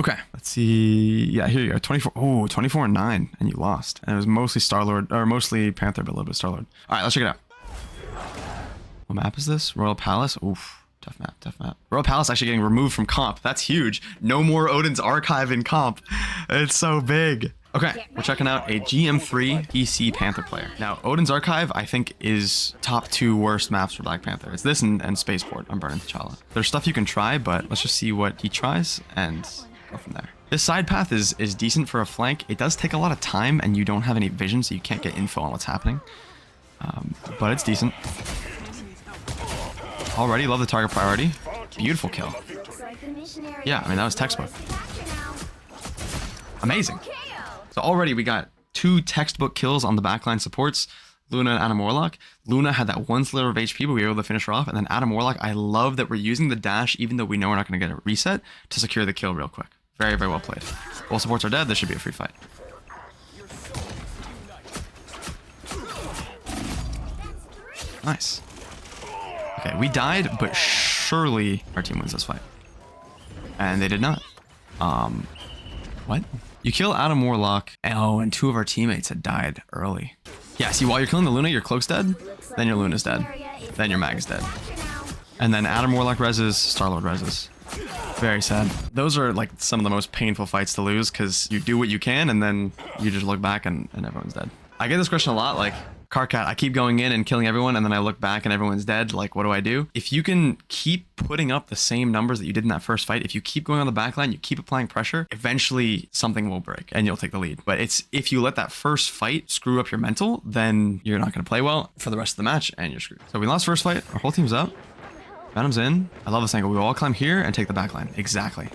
Okay, let's see. Yeah, here you go. 24. Oh, 24-9, and you lost. And it was mostly Star-Lord, or mostly Panther, but a little bit of Star-Lord. All right, let's check it out. What map is this? Royal Palace? Oof, tough map, tough map. Royal Palace actually getting removed from comp. That's huge. No more Odin's Archive in comp. It's so big. Okay, we're checking out a GM3 PC Panther player. Now, Odin's Archive, I think, is top 2 worst maps for Black Panther. It's this and Spaceport on Burning T'Challa. There's stuff you can try, but let's just see what he tries and go from there. This side path is decent for a flank. It does take a lot of time, and you don't have any vision, so you can't get info on what's happening. But it's decent. Already love the target priority. Beautiful kill. Yeah, I mean, that was textbook. Amazing. So already we got 2 textbook kills on the backline supports, Luna and Adam Warlock. Luna had that 1 sliver of HP, but we were able to finish her off. And then Adam Warlock, I love that we're using the dash, even though we know we're not going to get a reset, to secure the kill real quick. Very, very well played. Both supports are dead. This should be a free fight. Nice. Okay, we died, but surely our team wins this fight. And they did not. What? You kill Adam Warlock. Oh, and 2 of our teammates had died early. Yeah, see, while you're killing the Luna, your cloak's dead. Then your Luna's dead. Then your mag's dead. And then Adam Warlock reses, Star-Lord reses. Very sad. Those are like some of the most painful fights to lose because you do what you can and then you just look back and everyone's dead. I get this question a lot, like, Carcat, I keep going in and killing everyone and then I look back and everyone's dead. Like, what do I do? If you can keep putting up the same numbers that you did in that first fight, if you keep going on the back line, you keep applying pressure, eventually something will break and you'll take the lead. But it's if you let that first fight screw up your mental, then you're not going to play well for the rest of the match and you're screwed. So we lost first fight. Our whole team's up. Venom's in. I love this angle. We all climb here and take the back line. Exactly.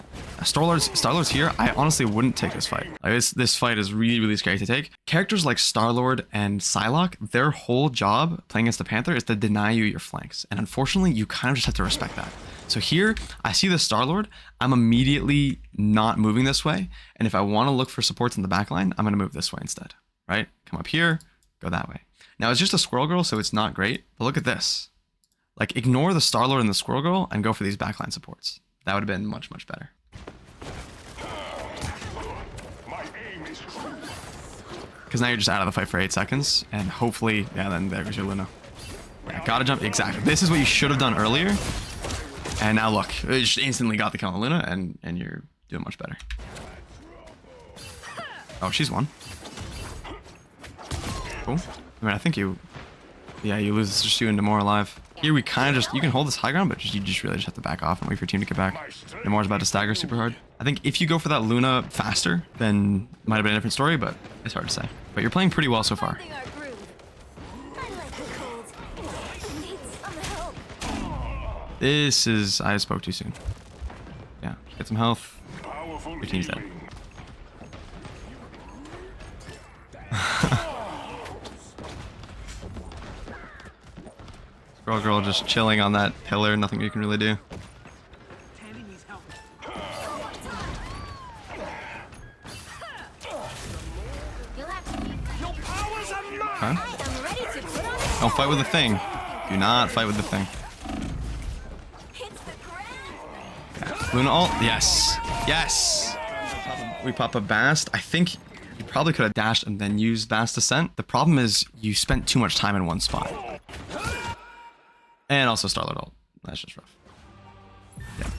Star-Lord's here. I honestly wouldn't take this fight. Like, this fight is really, really scary to take. Characters like Star-Lord and Psylocke, their whole job playing against the Panther is to deny you your flanks. And unfortunately, you kind of just have to respect that. So here, I see the Star-Lord. I'm immediately not moving this way. And if I want to look for supports in the back line, I'm going to move this way instead. Right? Come up here, go that way. Now, it's just a Squirrel Girl, so it's not great. But look at this. Like, ignore the Star-Lord and the Squirrel Girl and go for these backline supports. That would have been much, much better. Because now you're just out of the fight for 8 seconds, and hopefully, yeah, then there goes your Luna. Yeah, gotta jump, exactly. This is what you should have done earlier. And now look, it just instantly got the kill on Luna, and you're doing much better. Oh, she's won. Cool. I mean, I think you lose, it's just you and Namor alive. Here we kind of just, you can hold this high ground, but you just really just have to back off and wait for your team to get back. Namor's about to stagger super hard. I think if you go for that Luna faster, then it might have been a different story, but it's hard to say. But you're playing pretty well so far. This is, I spoke too soon. Yeah, get some health. Your team's dead. Girl just chilling on that pillar, nothing you can really do. Okay. Don't fight with the thing. Do not fight with the thing. Okay. Luna ult? Yes. Yes! We pop a Bast. I think you probably could have dashed and then used Bast Descent. The problem is you spent too much time in one spot. And also Star-Lord ult. That's just rough. Yeah.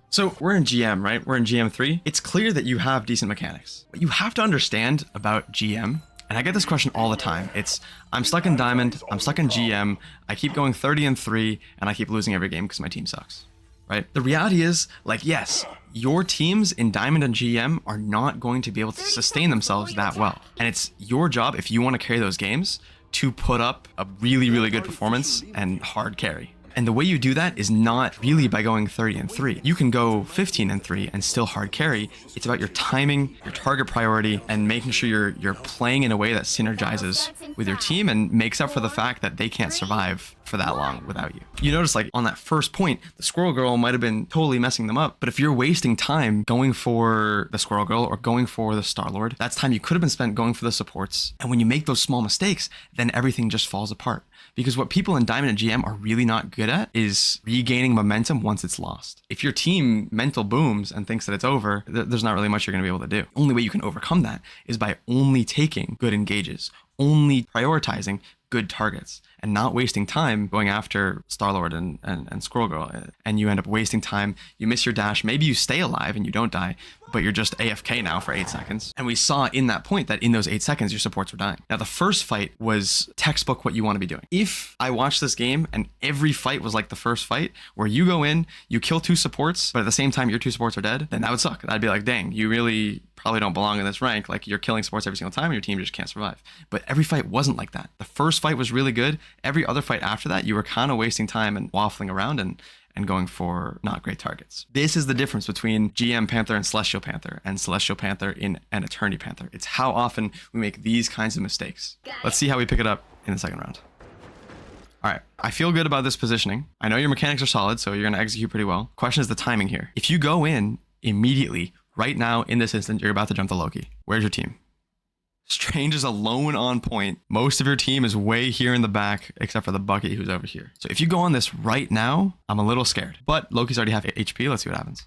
So we're in GM, right? We're in GM3. It's clear that you have decent mechanics. What you have to understand about GM, and I get this question all the time, it's, I'm stuck in Diamond, I'm stuck in GM, I keep going 30-3, and I keep losing every game because my team sucks, right? The reality is, like, yes, your teams in Diamond and GM are not going to be able to sustain themselves that well. And it's your job, if you want to carry those games, to put up a really, really good performance and hard carry. And the way you do that is not really by going 30-3. You can go 15-3 and still hard carry. It's about your timing, your target priority, and making sure you're playing in a way that synergizes with your team and makes up for the fact that they can't survive for that long without you. You notice like on that first point, the squirrel girl might have been totally messing them up. But if you're wasting time going for the squirrel girl or going for the Star-Lord, that's time you could have been spent going for the supports. And when you make those small mistakes, then everything just falls apart. Because what people in Diamond and GM are really not good at is regaining momentum once it's lost. If your team mental booms and thinks that it's over, there's not really much you're going to be able to do. The only way you can overcome that is by only taking good engages, only prioritizing good targets, and not wasting time going after Star-Lord and Squirrel Girl. And you end up wasting time. You miss your dash. Maybe you stay alive and you don't die, but you're just AFK now for 8 seconds. And we saw in that point that in those 8 seconds, your supports were dying. Now, the first fight was textbook what you want to be doing. If I watched this game and every fight was like the first fight, where you go in, you kill 2 supports, but at the same time, your 2 supports are dead, then that would suck. That'd be like, dang, you really probably don't belong in this rank. Like, you're killing supports every single time and your team just can't survive. But every fight wasn't like that. The first fight was really good. Every other fight after that, you were kind of wasting time and waffling around and going for not great targets. This is the difference between GM Panther and Celestial Panther in an Eternity Panther. It's how often we make these kinds of mistakes. Let's see how we pick it up in the second round. All right, I feel good about this positioning. I know your mechanics are solid, so you're going to execute pretty well. Question is the timing here. If you go in immediately, right now, in this instant, you're about to jump the Loki. Where's your team? Strange is alone on point. Most of your team is way here in the back, except for the Bucky who's over here. So if you go on this right now, I'm a little scared. But Loki's already half HP. Let's see what happens.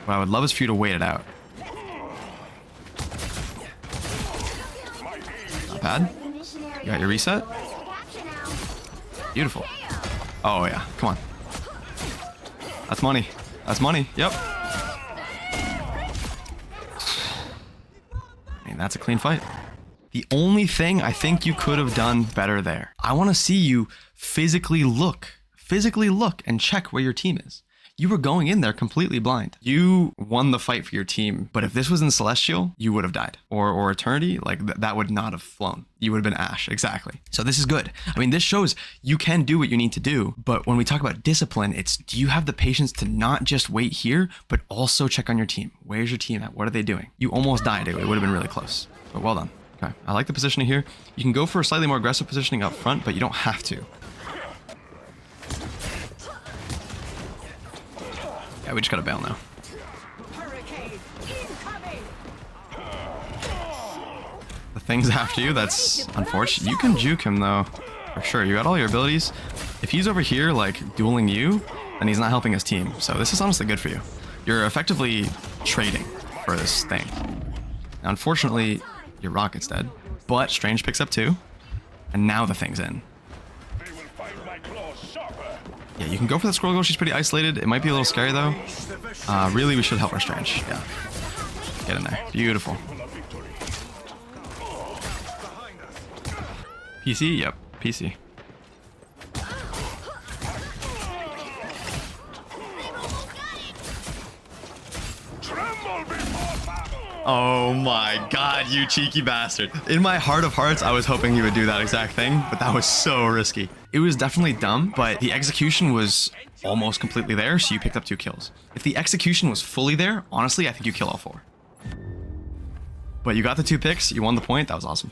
What I would love is for you to wait it out. Not bad. You got your reset. Beautiful. Oh yeah, come on. That's money. That's money. Yep. That's a clean fight. The only thing I think you could have done better there, I want to see you physically look and check where your team is. You were going in there completely blind. You won the fight for your team, but if this was in Celestial, you would have died. Or Eternity, like that would not have flown. You would have been Ash, exactly. So this is good. I mean, this shows you can do what you need to do, but when we talk about discipline, it's do you have the patience to not just wait here, but also check on your team? Where's your team at? What are they doing? You almost died. It would have been really close, but well done. Okay, I like the positioning here. You can go for a slightly more aggressive positioning up front, but you don't have to. Yeah, we just gotta bail now. The thing's after you, that's unfortunate. You can juke him though, for sure. You got all your abilities. If he's over here like dueling you, then he's not helping his team. So this is honestly good for you. You're effectively trading for this thing. Now, unfortunately, your Rocket's dead, but Strange picks up 2, and now the thing's in. Yeah, you can go for the Squirrel Girl. She's pretty isolated. It might be a little scary, though. Really, we should help our Strange. Yeah. Get in there. Beautiful. PC? Yep. PC. Oh my god, you cheeky bastard. In my heart of hearts, I was hoping he would do that exact thing, but that was so risky. It was definitely dumb, but the execution was almost completely there, so you picked up 2 kills. If the execution was fully there, honestly, I think you kill all 4. But you got the 2 picks, you won the point, that was awesome.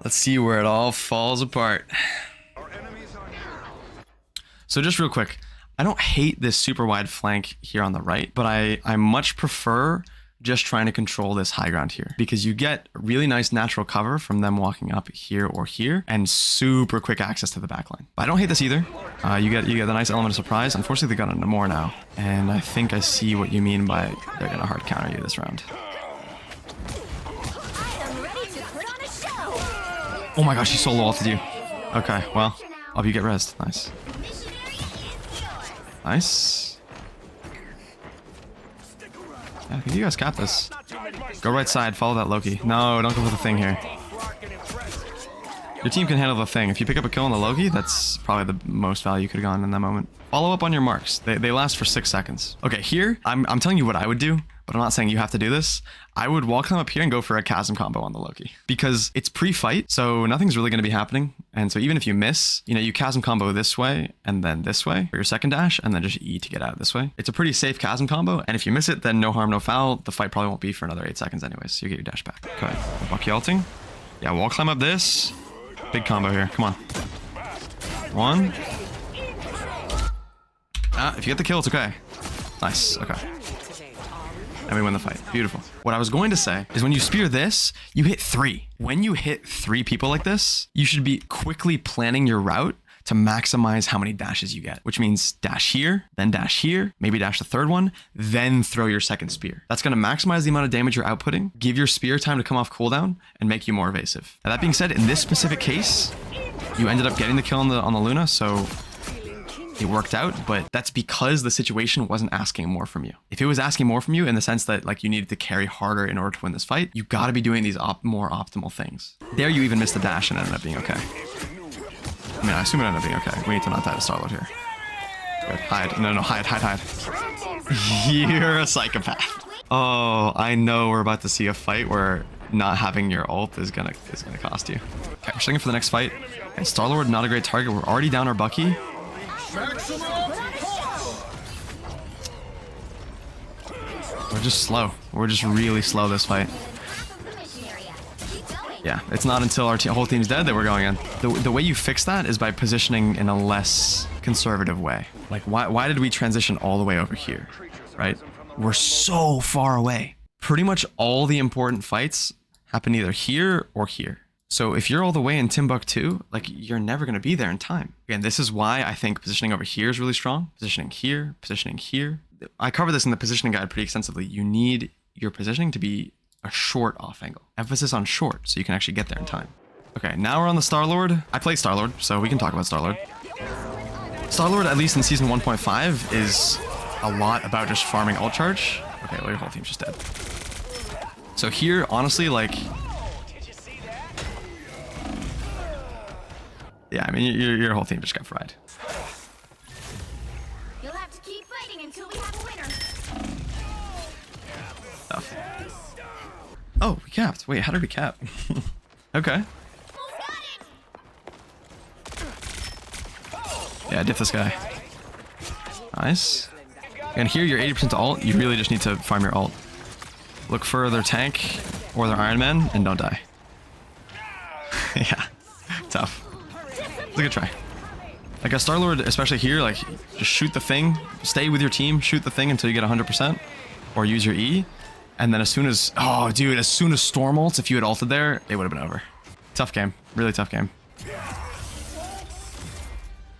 Let's see where it all falls apart. So just real quick, I don't hate this super wide flank here on the right, but I much prefer just trying to control this high ground here, because you get really nice natural cover from them walking up here or here and super quick access to the backline. But I don't hate this either. You get the nice element of surprise. Unfortunately, they got into more now, and I think I see what you mean by they're gonna hard counter you this round. Oh my gosh, he solo ulted you. Okay, well, hope you get rezzed. Nice. Nice. Yeah, I think you guys got this. Go right side, follow that Loki. No, don't go for the thing here. Your team can handle the thing. If you pick up a kill on the Loki, that's probably the most value you could have gotten in that moment. Follow up on your marks. They last for 6 seconds. Okay, here, I'm telling you what I would do, but I'm not saying you have to do this. I would walk them up here and go for a chasm combo on the Loki, because it's pre-fight, so nothing's really going to be happening. And so even if you miss, you know, you chasm combo this way and then this way for your second dash, and then just E to get out this way. It's a pretty safe chasm combo, and if you miss it, then no harm, no foul. The fight probably won't be for another 8 seconds anyways, so you get your dash back. Okay, Bucky ulting. Yeah, wall climb up this. Big combo here, come on. 1, If you get the kill, it's okay. Nice. Okay. And we win the fight. Beautiful. What I was going to say is when you spear this, you hit 3. When you hit 3 people like this, you should be quickly planning your route to maximize how many dashes you get, which means dash here, maybe dash the third one, then throw your second spear. That's going to maximize the amount of damage you're outputting, give your spear time to come off cooldown, and make you more evasive. Now, that being said, in this specific case, you ended up getting the kill on the Luna, so it worked out, but that's because the situation wasn't asking more from you. If it was asking more from you in the sense that like you needed to carry harder in order to win this fight, you got to be doing these more optimal things. There you even missed the dash and ended up being okay. I mean, I assume it ended up being okay. We need to not die to Starlord here. Good. Hide. No, hide. You're a psychopath. Oh, I know we're about to see a fight where not having your ult is gonna cost you. Okay, we're sticking for the next fight. Okay, Starlord, not a great target. We're already down our Bucky. We're just slow. We're just really slow this fight. Yeah, it's not until our whole team's dead that we're going in. The way you fix that is by positioning in a less conservative way. Like, why did we transition all the way over here, right? We're so far away. Pretty much all the important fights happen either here or here. So if you're all the way in Timbuktu, like, you're never going to be there in time. Again, this is why I think positioning over here is really strong. Positioning here, positioning here. I cover this in the positioning guide pretty extensively. You need your positioning to be a short off angle. Emphasis on short, so you can actually get there in time. Okay, now we're on the Starlord. I play Starlord, so we can talk about Starlord. Starlord, at least in Season 1.5, is a lot about just farming ult charge. Okay, well, your whole team's just dead. So here, honestly, like... Yeah, I mean, your whole team just got fried. You'll have to keep fighting until we have a winner. Tough. Oh, we capped. Wait, how did we cap? Okay. Yeah, diff this guy. Nice. And here, you're 80% to ult. You really just need to farm your ult. Look for their tank or their Iron Man and don't die. Yeah, tough. It's a good try. Like a Starlord, especially here, like, just shoot the thing, stay with your team, shoot the thing until you get 100%, or use your E. And then as soon as, oh dude, as soon as Storm ults, if you had ulted there, it would have been over. Tough game, really tough game.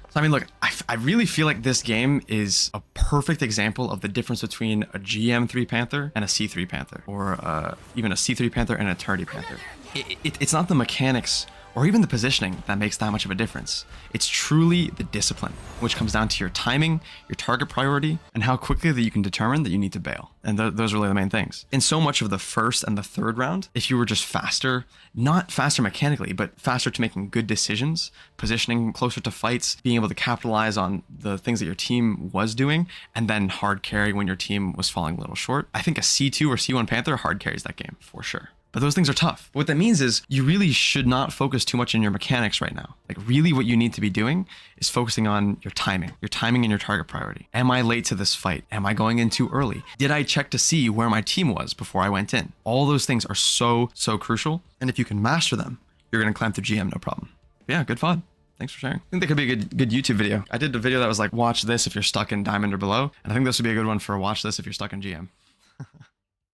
So I mean, look, I really feel like this game is a perfect example of the difference between a GM3 Panther and a C3 Panther, or even a C3 Panther and a Turdy Panther. It's not the mechanics or even the positioning that makes that much of a difference. It's truly the discipline, which comes down to your timing, your target priority, and how quickly that you can determine that you need to bail. And those are really the main things. In so much of the first and the third round, if you were just faster, not faster mechanically, but faster to making good decisions, positioning closer to fights, being able to capitalize on the things that your team was doing, and then hard carry when your team was falling a little short, I think a C2 or C1 Panther hard carries that game for sure. But those things are tough. What that means is you really should not focus too much on your mechanics right now. Like, really what you need to be doing is focusing on your timing and your target priority. Am I late to this fight? Am I going in too early? Did I check to see where my team was before I went in? All those things are so crucial. And if you can master them, you're going to climb through GM, no problem. But yeah, good VOD. Thanks for sharing. I think that could be a good YouTube video. I did a video that was like, watch this if you're stuck in Diamond or below. And I think this would be a good one for watch this if you're stuck in GM.